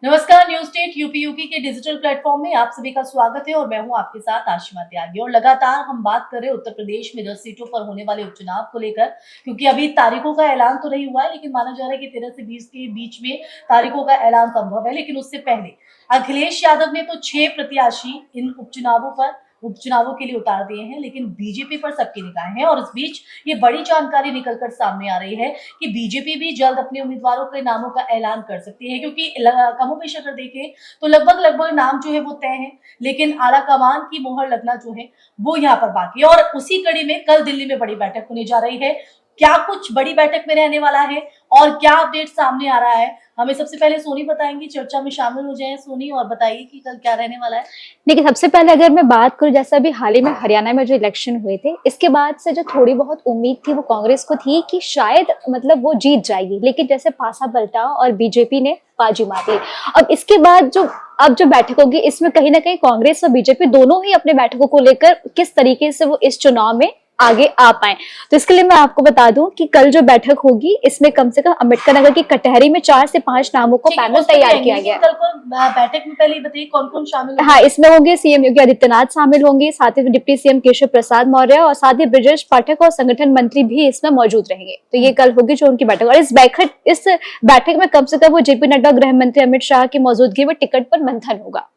नमस्कार, news state UP के digital platform में आप सभी का स्वागत है और मैं हूं आपके साथ आशिमा त्यागी। और लगातार हम बात कर रहे हैं उत्तर प्रदेश में 10 सीटों पर होने वाले उपचुनाव को लेकर, क्योंकि अभी तारीखों का ऐलान तो नहीं हुआ है, लेकिन माना जा रहा है कि 13 से 20 के बीच में तारीखों का ऐलान संभव है। लेकिन उससे पहले अखिलेश यादव ने तो 6 प्रत्याशी इन उपचुनावों के लिए उतार दिए हैं, लेकिन बीजेपी पर सबकी निगाहें हैं। और इस बीच ये बड़ी जानकारी निकलकर सामने आ रही है कि बीजेपी भी जल्द अपने उम्मीदवारों के नामों का ऐलान कर सकती है, क्योंकि कमोबेश अगर देखें तो लगभग लगभग नाम जो है वो तय है, लेकिन आला कमान की मोहर लगना जो है वो यहाँ पर बाकी है। और उसी कड़ी में कल दिल्ली में बड़ी बैठक होने जा रही है। क्या कुछ बड़ी बैठक में रहने वाला है और क्या अपडेट सामने आ रहा है, हमें सबसे पहले सोनी बताएंगी। चर्चा में शामिल हो जाए सोनी, और बताइए कि कल क्या रहने वाला है। देखिए, सबसे पहले अगर मैं बात करूं, जैसा अभी हाल ही में हरियाणा में जो इलेक्शन हुए थे, इसके बाद से जो थोड़ी बहुत उम्मीद थी वो कांग्रेस को थी कि शायद मतलब वो जीत जाएगी, लेकिन जैसे पासा पलटा और बीजेपी ने बाजी मार ली। अब इसके बाद जो बैठक होगी, इसमें कहीं ना कहीं कांग्रेस और बीजेपी दोनों ही अपने बैठकों को लेकर किस तरीके से वो इस चुनाव में आगे आ पाए। तो इसके लिए मैं आपको बता दूं कि कल जो बैठक होगी, इसमें कम से कम अम्बेडकर नगर की कटहरी में 4 से 5 नामों को पैनल तैयार किया गया है। कल को बैठक में पहले बताइए कौन कौन शामिल होंगे। हाँ, इसमें होंगे सीएम योगी आदित्यनाथ शामिल होंगे, साथ ही डिप्टी सीएम केशव प्रसाद मौर्य और साथ ही ब्रजेश पाठक और संगठन मंत्री भी इसमें मौजूद रहेंगे। तो ये कल होगी जो उनकी बैठक। और इस बैठक में कम से कम वो जेपी नड्डा, गृह मंत्री अमित शाह की मौजूदगी में टिकट पर मंथन होगा।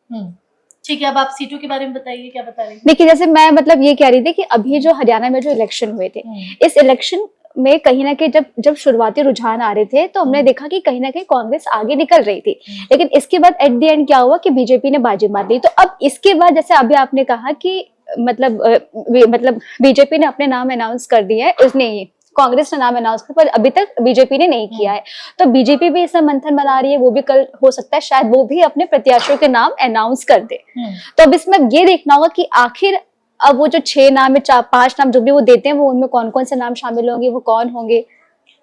ठीक है, अब आप सीटों के बारे में बताइए, क्या बता रहे हैं। देखिए, जैसे मैं मतलब ये कह रही थी कि अभी जो हरियाणा में जो इलेक्शन हुए थे, इस इलेक्शन में कहीं ना कहीं जब शुरुआती रुझान आ रहे थे, तो हमने देखा कि कहीं ना कहीं कांग्रेस आगे निकल रही थी, लेकिन इसके बाद एट द एंड क्या हुआ कि बीजेपी ने बाजी मार दी। तो अब इसके बाद जैसे अभी आपने कहा कि मतलब बीजेपी ने अपने नाम अनाउंस कर दिया है, उसने कांग्रेस ने नाम अनाउंस किया, पर अभी तक बीजेपी ने नहीं किया है। तो बीजेपी भी इसमें मंथन बना रही है, वो भी कल हो सकता है शायद वो भी अपने प्रत्याशियों के नाम अनाउंस कर दे। तो अब इसमें ये देखना होगा कि आखिर अब वो जो 6 नाम है, 5 नाम जो भी वो देते हैं, वो उनमें कौन कौन से नाम शामिल होंगे, वो कौन होंगे।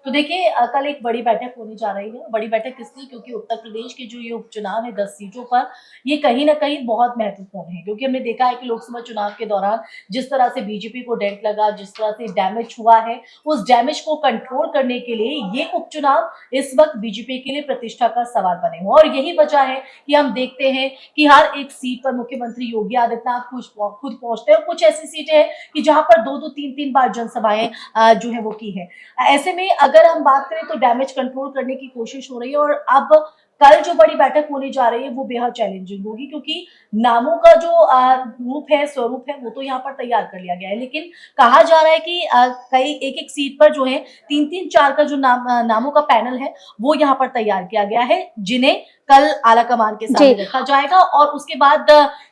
तो देखिए, कल एक बड़ी बैठक होने जा रही है। बड़ी बैठक इसलिए क्योंकि उत्तर प्रदेश के जो ये उपचुनाव है 10 सीटों पर, ये कहीं ना कहीं बहुत महत्वपूर्ण है, क्योंकि हमने देखा है कि लोकसभा चुनाव के दौरान जिस तरह से बीजेपी को डेंट लगा, जिस तरह से डैमेज हुआ है, उस डैमेज को कंट्रोल करने के लिए ये उपचुनाव इस वक्त बीजेपी के लिए प्रतिष्ठा का सवाल बने हुए। और यही वजह है कि हम देखते हैं कि हर एक सीट पर मुख्यमंत्री योगी आदित्यनाथ खुद पहुंचते हैं। कुछ ऐसी सीटें हैं कि जहां पर 2-2, 3-3 बार जनसभाएं जो है वो की है। ऐसे में अगर हम बात करें तो डैमेज कंट्रोल करने की कोशिश हो रही है। और अब कल जो बड़ी बैठक होने जा रही है वो बेहद चैलेंजिंग होगी, क्योंकि नामों का जो रूप है, स्वरूप है, वो तो यहाँ पर तैयार कर लिया गया है, लेकिन कहा जा रहा है कि कई एक सीट पर जो है 3-3, 4 का जो नामों का पैनल है वो यहाँ पर तैयार किया गया है, जिन्हें कल आला कमान के सामने रखा जाएगा और उसके बाद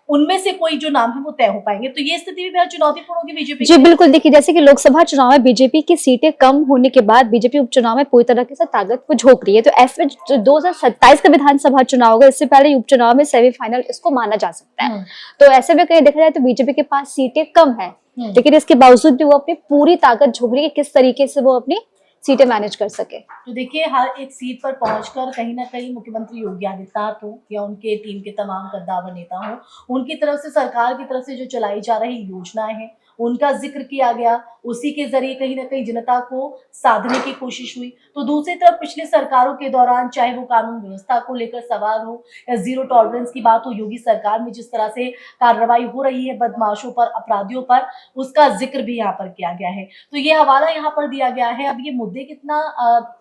उनमें से कोई जो नाम है वो तय हो पाएंगे। तो ये स्थिति भी बेहद चुनौतीपूर्ण होगी बीजेपी। जी बिल्कुल, देखिए जैसे कि लोकसभा चुनाव में बीजेपी की सीटें कम होने के बाद बीजेपी उपचुनाव में पूरी तरह से ताकत को झोंक रही है। तो ऐसे में 2027 का विधानसभा चुनाव होगा, इससे पहले उपचुनाव में सेमीफाइनल इसको माना जा सकता है। तो ऐसे में कहीं देखा जाए तो बीजेपी के पास सीटें कम है, लेकिन इसके बावजूद भी वो अपनी पूरी ताकत झोंक रही है, किस तरीके से वो अपनी सीटें मैनेज कर सके। तो देखिए, हर एक सीट पर पहुंचकर कहीं ना कहीं मुख्यमंत्री योगी आदित्यनाथ हो या उनके टीम के तमाम कद्दावर नेता हो, उनकी तरफ से, सरकार की तरफ से जो चलाई जा रही योजनाएं हैं उनका जिक्र किया गया, उसी के जरिए कहीं ना कहीं जनता को साधने की कोशिश हुई। तो दूसरी तरफ पिछली सरकारों के दौरान, चाहे वो कानून व्यवस्था को लेकर सवाल हो या जीरो टॉलरेंस की बात हो, योगी सरकार में जिस तरह से कार्रवाई हो रही है बदमाशों पर, अपराधियों पर, उसका जिक्र भी यहाँ पर किया गया है। तो ये हवाला यहाँ पर दिया गया है। अब ये मुद्दे कितना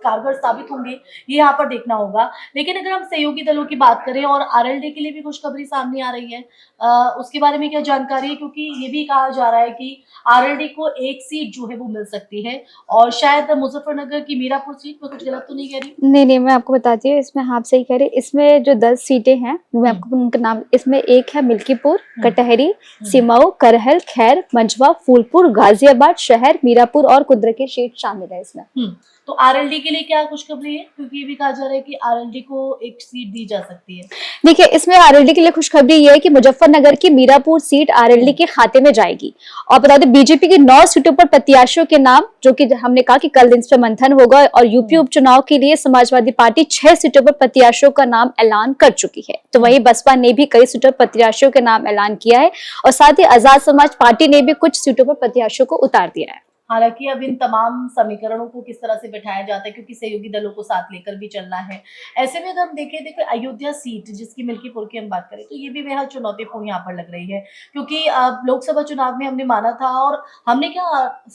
कारगर साबित होंगे ये यहाँ पर देखना होगा। लेकिन अगर हम सहयोगी दलों की बात करें और आरएलडी के लिए भी खुशखबरी सामने आ रही है, उसके बारे में क्या जानकारी है, क्योंकि ये भी कहा जा रहा है कि आरएलडी को एक सीट जो है वो मिल सकती है, और शायद मुजफ्फरनगर की मीरापुर सीट पर। कुछ गलत तो नहीं कह रही? नहीं, मैं आपको बताती हूँ, इसमें आप सही कह रहे हैं। इसमें जो 10 सीटें हैं, मैं आपको उनका नाम, इसमें एक है मिल्कीपुर, कटहरी, सिमाऊ, करहल, खैर, मंझवा, फूलपुर, गाजियाबाद शहर, मीरापुर और कुद्र की सीट शामिल है इसमें। तो आरएलडी के लिए क्या खुशखबरी है, क्योंकि ये भी कहा जा रहा है कि आरएलडी को एक सीट दी जा सकती है। देखिए, इसमें आरएलडी के लिए खुशखबरी ये है कि मुजफ्फरनगर की मीरापुर सीट आरएलडी के खाते में जाएगी। और बता दें, बीजेपी की 9 सीटों पर प्रत्याशियों के नाम, जो कि हमने कहा कि कल दिन पर मंथन होगा, और यूपी उपचुनाव के लिए समाजवादी पार्टी 6 सीटों पर प्रत्याशियों का नाम ऐलान कर चुकी है। तो वहीं बसपा ने भी कई सीटों पर प्रत्याशियों के नाम ऐलान किया है, और साथ ही आजाद समाज पार्टी ने भी कुछ सीटों पर प्रत्याशियों को उतार दिया है। हालांकि अब इन तमाम समीकरणों को किस तरह से बैठाया जाता है, क्योंकि सहयोगी दलों को साथ लेकर भी चलना है। ऐसे में अगर हम देखें, देखो अयोध्या सीट जिसकी मिल्कीपुर की हम बात करें, तो ये भी बेहद चुनौतीपूर्ण यहाँ पर लग रही है, क्योंकि लोकसभा चुनाव में हमने माना था, और हमने क्या,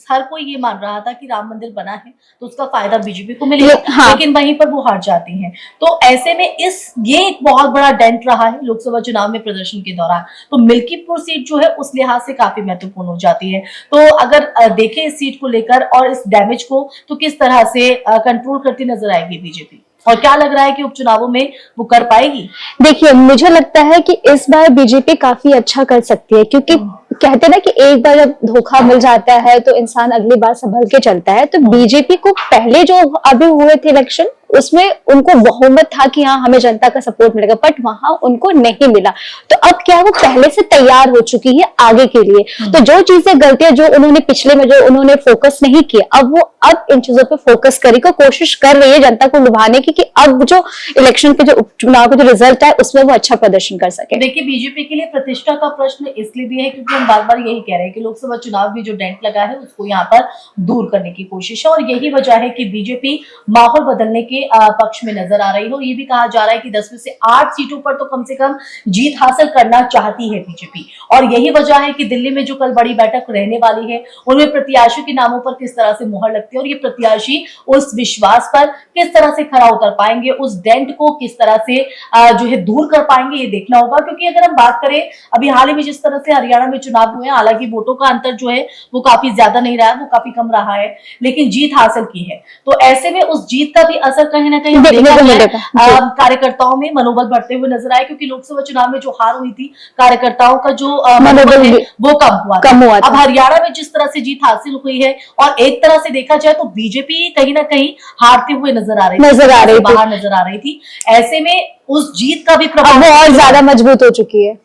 हर कोई ये मान रहा था कि राम मंदिर बना है तो उसका फायदा बीजेपी को मिलेगा, हाँ। लेकिन वहीं पर वो हार जाती है। तो ऐसे में ये एक बहुत बड़ा डेंट रहा है लोकसभा चुनाव में प्रदर्शन के दौरान। तो मिल्कीपुर सीट जो है उस लिहाज से काफी महत्वपूर्ण हो जाती है। तो अगर देखें इस सीट को लेकर और इस डैमेज को, तो किस तरह से कंट्रोल करती नजर आएगी बीजेपी, और क्या लग रहा है कि उपचुनावों में वो कर पाएगी? देखिए, मुझे लगता है कि इस बार बीजेपी काफी अच्छा कर सकती है, क्योंकि कहते हैं ना कि एक बार जब धोखा मिल जाता है तो इंसान अगली बार संभल के चलता है। तो बीजेपी को पहले जो अभी हुए थे इलेक्शन, उसमें उनको बहुमत था कि हाँ हमें जनता का सपोर्ट मिलेगा, बट वहां उनको नहीं मिला। तो अब क्या, वो पहले से तैयार हो चुकी है आगे के लिए। तो जो चीजें, गलतियां जो उन्होंने पिछले में जो उन्होंने फोकस नहीं किया, अब वो इन चीजों पे फोकस करेगी, कोशिश कर रही है जनता को लुभाने की, कि अब जो इलेक्शन के जो उपचुनाव का जो रिजल्ट है उसमें वो अच्छा प्रदर्शन कर सके। देखिए, बीजेपी के लिए प्रतिष्ठा का प्रश्न इसलिए भी है क्योंकि हम बार बार यही कह रहे हैं कि लोकसभा चुनाव में जो डेंट लगा है उसको यहाँ पर दूर करने की कोशिश है, और यही वजह है कि बीजेपी माहौल बदलने के पक्ष में नजर आ रही हो। ये भी कहा जा रहा है कि 10 में से 8 सीटों पर तो कम से कम जीत हासिल करना चाहती है बीजेपी, और यही वजह है कि दिल्ली में जो कल बड़ी बैठक रहने वाली है उनमें प्रत्याशियों के नामों पर किस तरह से मुहर लगती है, और ये प्रत्याशी उस विश्वास पर किस तरह से खरा उतर पाएंगे, उस डेंट को किस तरह से जो है दूर कर पाएंगे, ये देखना होगा। क्योंकि अगर हम बात करें अभी हाल ही में जिस तरह से हरियाणा में चुनाव हुए, हालांकि वोटों का अंतर जो है वो काफी ज्यादा नहीं रहा है, वो काफी कम रहा है, लेकिन जीत हासिल की है। तो ऐसे में उस जीत का भी असर कहीं ना कहीं कार्यकर्ताओं में मनोबल बढ़ते हुए नजर आए, क्योंकि लोकसभा चुनाव में जो हार हुई थी, कार्यकर्ताओं का जो मनोबल है वो कम हुआ था। अब हरियाणा में जिस तरह से जीत हासिल हुई है, और एक तरह से देखा जाए तो बीजेपी कहीं ना कहीं हारते हुए नजर आ रही थी, बाहर नजर आ रही थी। ऐसे में उस जीत का भी प्रभाव और ज्यादा मजबूत हो चुकी है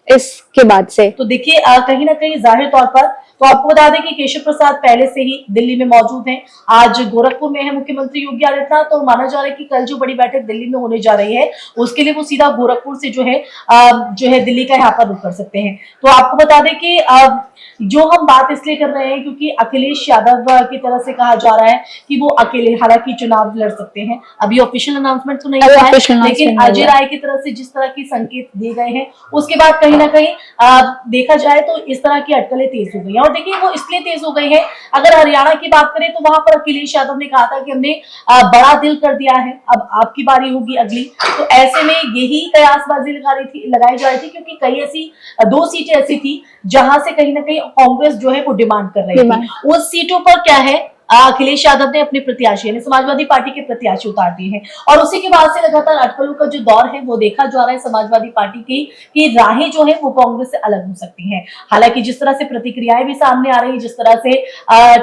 इसके बाद से। तो देखिए, कहीं ना कहीं जाहिर तौर पर, तो आपको बता दें कि केशव प्रसाद पहले से ही दिल्ली में मौजूद हैं। आज गोरखपुर में है मुख्यमंत्री योगी आदित्यनाथ, तो माना जा रहा है कि कल जो बड़ी बैठक दिल्ली में होने जा रही है उसके लिए वो सीधा गोरखपुर से जो है दिल्ली का यहाँ पर रुख कर सकते हैं। तो आपको बता दें कि जो हम बात इसलिए कर रहे हैं क्योंकि अखिलेश यादव की तरफ से कहा जा रहा है कि वो अकेले हालांकि चुनाव लड़ सकते हैं। अभी ऑफिशियल अनाउंसमेंट तो नहीं हुआ है, लेकिन अजय राय की तरफ से जिस तरह की संकेत दिए गए हैं उसके बाद कहीं ना कहीं देखा जाए तो इस तरह की अटकलें तेज हो गई हैं। और देखिए, वो इसलिए तेज हो गई है, अगर हरियाणा की बात करें तो वहां पर अखिलेश यादव ने कहा था कि हमने बड़ा दिल कर दिया है, अब आपकी बारी होगी अगली। तो ऐसे में यही कयासबाजी लगाई जा रही थी, क्योंकि कई ऐसी 2 सीटें ऐसी थी जहां से कहीं ना कहीं कांग्रेस जो है वो डिमांड कर रही थी। उस सीटों पर क्या है, अखिलेश यादव ने अपने प्रत्याशी यानी समाजवादी पार्टी के प्रत्याशी उतार दिए हैं, और उसी के बाद से लगातार अटकलों का जो दौर है वो देखा जा रहा है समाजवादी पार्टी की कि राहें जो है वो कांग्रेस से अलग हो सकती हैं। हालांकि जिस तरह से प्रतिक्रियाएं भी सामने आ रही है, जिस तरह से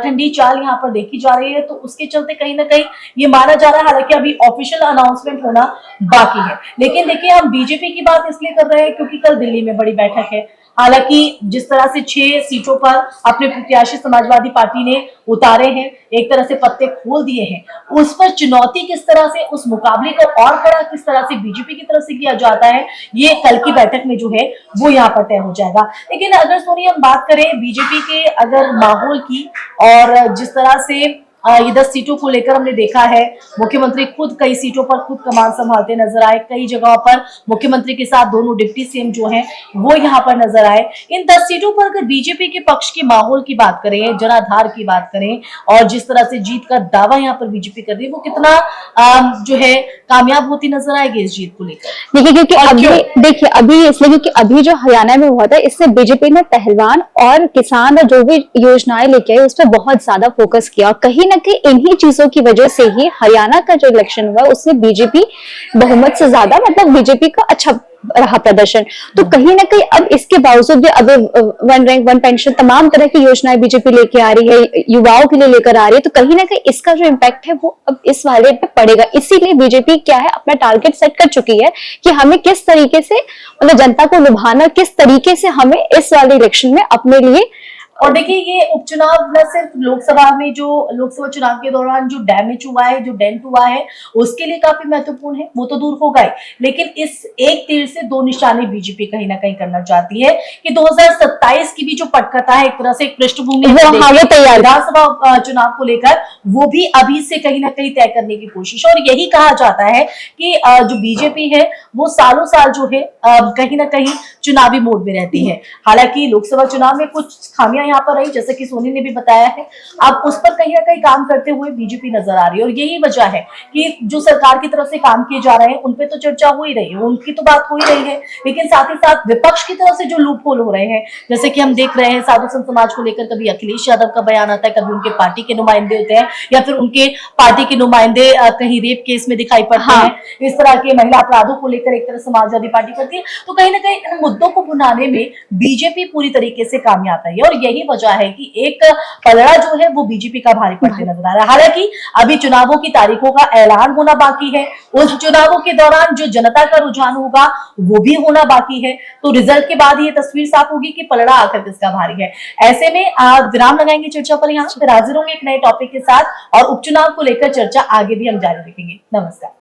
ठंडी चाल यहाँ पर देखी जा रही है, तो उसके चलते कहीं ना कहीं ये माना जा रहा है, हालांकि अभी ऑफिशियल अनाउंसमेंट होना बाकी है। लेकिन देखिए, हम बीजेपी की बात इसलिए कर रहे हैं क्योंकि कल दिल्ली में बड़ी बैठक है। हालांकि जिस तरह से 6 सीटों पर अपने प्रत्याशी समाजवादी पार्टी ने उतारे हैं, एक तरह से पत्ते खोल दिए हैं, उस पर चुनौती किस तरह से, उस मुकाबले को और कड़ा किस तरह से बीजेपी की तरफ से किया जाता है, ये कल की बैठक में जो है वो यहाँ पर तय हो जाएगा। लेकिन अगर सोनी हम बात करें बीजेपी के अगर माहौल की, और जिस तरह से ये 10 सीटों को लेकर हमने देखा है, मुख्यमंत्री खुद कई सीटों पर खुद कमान संभालते नजर आए, कई जगहों पर मुख्यमंत्री के साथ दोनों डिप्टी सीएम जो हैं वो यहाँ पर नजर आए। इन 10 सीटों पर अगर बीजेपी के पक्ष के माहौल की बात करें, जनाधार की बात करें, और जिस तरह से जीत का दावा यहाँ पर बीजेपी कर रही है, वो कितना जो है कामयाब होती नजर आएगी इस जीत को लेकर। देखिए, क्योंकि अभी इसलिए क्योंकि अभी जो हरियाणा में हुआ था, इससे बीजेपी ने पहलवान और किसान और जो भी योजनाएं लेके आई उस पर बहुत ज्यादा फोकस किया, और कहीं ना कहीं इन्हीं चीजों की वजह से ही हरियाणा का जो इलेक्शन हुआ उसमें बीजेपी बहुमत से ज्यादा, मतलब बीजेपी का अच्छा रहा प्रदर्शन। तो कहीं ना कहीं अब इसके बावजूद भी अब 1 रैंक 1 पेंशन तमाम तरह की योजनाएं बीजेपी लेके आ रही है, युवाओं के लिए लेकर आ रही है, तो कहीं ना कहीं इसका जो इम्पैक्ट है वो अब इस वाले पे पड़ेगा। इसीलिए बीजेपी क्या है, अपना टारगेट सेट कर चुकी है कि हमें किस तरीके से, मतलब जनता को लुभाना, किस तरीके से हमें इस वाले इलेक्शन में अपने लिए और देखिए ये उपचुनाव न सिर्फ लोकसभा में जो लोकसभा चुनाव के दौरान जो डैमेज हुआ है, जो डेंट हुआ है, उसके लिए काफी महत्वपूर्ण है, वो तो दूर होगा ही, लेकिन इस एक तीर से दो निशाने बीजेपी कहीं ना कहीं करना चाहती है कि 2027 की भी जो पटकथा है, एक तरह से एक पृष्ठभूमि वो तैयार विधानसभा चुनाव को लेकर, वो भी अभी से कहीं ना कहीं तय करने की कोशिश है। और यही कहा जाता है कि जो बीजेपी है वो सालों साल जो है कहीं ना कहीं चुनावी मोड में रहती है। हालांकि लोकसभा चुनाव में कुछ खामियां यहाँ पर रही, जैसे कि सोनी ने भी बताया है, अब उस पर कहीं ना कहीं काम करते हुए बीजेपी नजर आ रही है। और यही वजह है कि जो सरकार की तरफ से काम किए जा रहे हैं उन पे तो चर्चा हो ही रही है, उनकी तो बात हो ही रही है, लेकिन साथ ही साथ विपक्ष की तरफ से जो लूप होल हो रहे हैं, जैसे कि हम देख रहे हैं साधु संत समाज को लेकर कभी अखिलेश यादव का बयान आता है, कभी उनके पार्टी के नुमाइंदे होते हैं, या फिर उनके पार्टी के नुमाइंदे कहीं रेप केस में दिखाई पड़ते हैं, इस तरह के महिला अपराधों को लेकर एक तरह समाजवादी पार्टी करती है। तो कहीं ना कहीं इन मुद्दों को भुनाने में बीजेपी पूरी तरीके से कामयाब रही है, और यही वजह है कि एक पलड़ा जो है वो बीजेपी का भारी पड़ते नजर आ रहा है। हालांकि अभी चुनावों की तारीखों का ऐलान होना बाकी है, उस चुनावों के दौरान जो जनता का रुझान होगा वो भी होना बाकी है, तो रिजल्ट के बाद ये तस्वीर साफ होगी कि पलड़ा आखिर किसका भारी है। ऐसे में विराम लगाएंगे चर्चा पर, यहाँ फिर हाजिर होंगे एक नए टॉपिक के साथ, और उपचुनाव को लेकर चर्चा आगे भी हम जारी रखेंगे। नमस्कार।